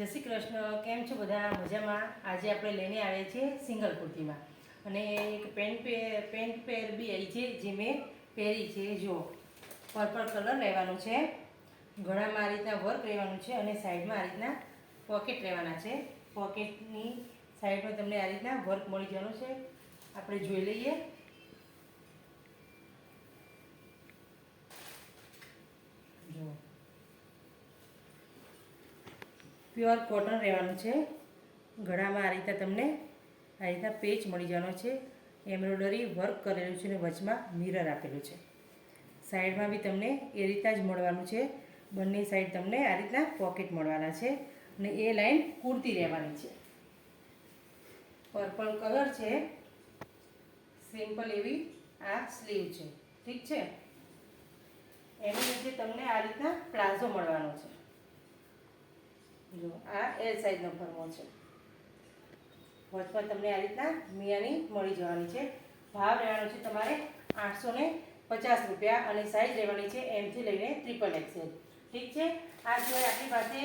જય શ્રી કૃષ્ણ. કેમ છો બધા? મજામાં? આજે આપણે લઈને આવ્યા છીએ સિંગલ કુર્તીમાં અને એક પેન્ટ પેર બી આવી છે જે મેં પહેરી છે. જો પર્પલ કલર લેવાનો છે, ગળામાં આ રીતના વર્ક રહેવાનું છે અને સાઈડમાં આ રીતના પોકેટ રહેવાના છે. પોકેટની સાઈડમાં તમને આ રીતના વર્ક મળી જવાનું છે. આપણે જોઈ લઈએ. જો પ્યોર કોટન રહેવાનું છે. ગળામાં આ રીતે તમને આ રીતના પેચ મળી જવાનો છે. એમ્બ્રોઇડરી વર્ક કરેલું છે અને વચમાં મિરર આપેલું છે. સાઈડમાં બી તમને એ રીતના જ મળવાનું છે. બંને સાઈડ તમને આ રીતના પોકેટ મળવાના છે અને એ લાઈન કુર્તી રહેવાની છે. પર્પલ કલર છે. સિમ્પલ એવી આ સ્લીવ છે. ઠીક છે. એની નીચે તમને આ રીતના પ્લાઝો મળવાનો છે. જો આ એલ સાઈઝનો ફરમો છે. વચમાં તમને આ રીતના મિયાની મળી જવાની છે. ભાવ રહેવાનો છે તમારે 850 રૂપિયા અને સાઈઝ રહેવાની છે એમથી લઈને XXL. ઠીક છે. આ સિવાય આપણી પાસે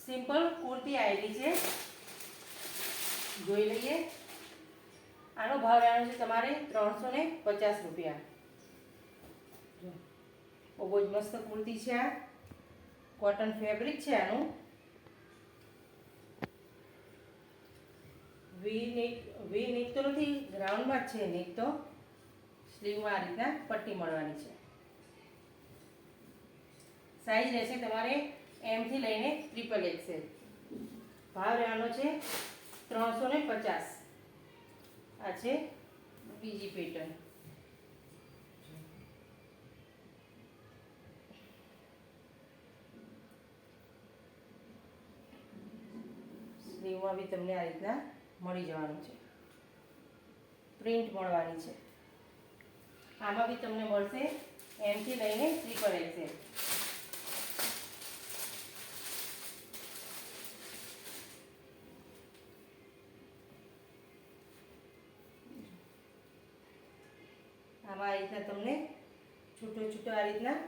સિમ્પલ કુર્તી આવેલી છે, જોઈ લઈએ. આનો ભાવ રહેવાનો છે તમારે 350 રૂપિયા. બહુ જ મસ્ત કુર્તી છે. આ કોટન ફેબ્રિક છે. આનું વી નેક તો નથી, ગ્રાઉન્ડમાં જ છે નેક તો. સ્લીવમાં આ રીતના પટ્ટી મળવાની છે. સાઈઝ રહેશે તમારે એમથી લઈને XXL. ભાવ રહેવાનો છે 350. આ છે બીજી પેટર્ન. સ્લીવમાં બી તમને આ રીતના મળી જવાનું છે. પ્રિન્ટ મળવાની છે. આમાં બી તમને મળશે એમથી લઈને XXL. આમાં આ રીતના તમને છૂટો આ રીતના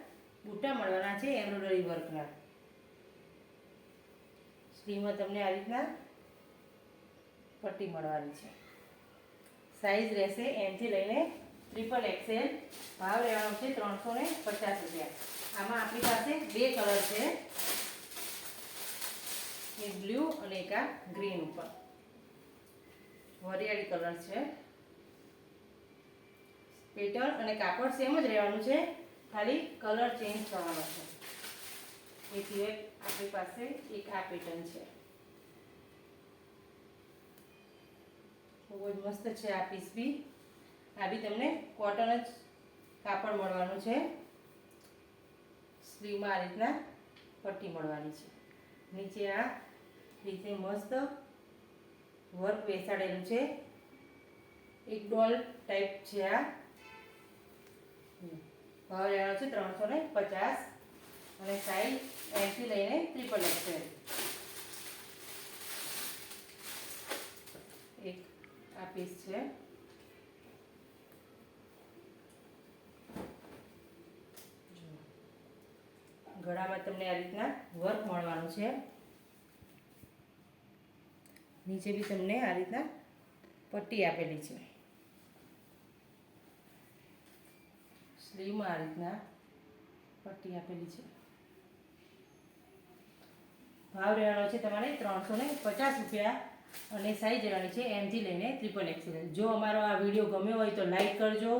બૂટા મળવાના છે એમ્બ્રોઇડરી વર્કના. સ્લીવમાં તમને આ રીતના પટ્ટી મળવાની છે. સાઈઝ રહેશે એમથી લઈને XXL. ભાવ રહેવાનો છે 350 રૂપિયા. આમાં આપણી પાસે બે કલર છે, એક બ્લુ અને એક આ ગ્રીન ઉપર વરિયાળી કલર છે. પેટર્ન અને કાપડ સેમ જ રહેવાનું છે, ખાલી કલર ચેન્જ થવાનો છે. એ સિવાય આપણી પાસે એક આ પેટર્ન છે. બહુ જ મસ્ત છે આ પીસ બી. આ બી તમને કોટન જ કાપડ મળવાનું છે. સ્લીવમાં આ રીતના પટ્ટી મળવાની છે. નીચે આ રીતે મસ્ત વર્ક બેસાડેલું છે. એક ડોલ ટાઈપ છે આ. ભાવ રહેવાનો છે 350 અને સાઈઝ એમથી લઈને XXL. એક આ પીસ છે. ગળામાં તમને આ રીતના વર્ક મળવાનું છે. નીચે બી તમને આ રીતના પટ્ટી આપેલી છે. સ્લીવમાં આ રીતના પટ્ટી આપેલી છે. ભાવ રહેવાનો છે તમારે 350 રૂપિયા અને સાઈઝ રહેવાની છે એમથી લઈને XXL. જો અમારો આ વિડીયો ગમ્યો હોય તો લાઈક કરજો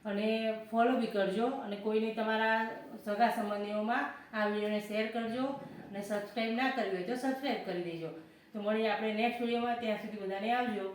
અને ફોલો બી કરજો અને કોઈને તમારા સગા સંબંધીઓમાં આ વિડીયોને શેર કરજો અને સબસ્ક્રાઈબ ના કરવી હોય તો સબસ્ક્રાઈબ કરી દેજો. તો મળીએ આપણે નેક્સ્ટ વિડીયોમાં. ત્યાં સુધી બધાને આવજો.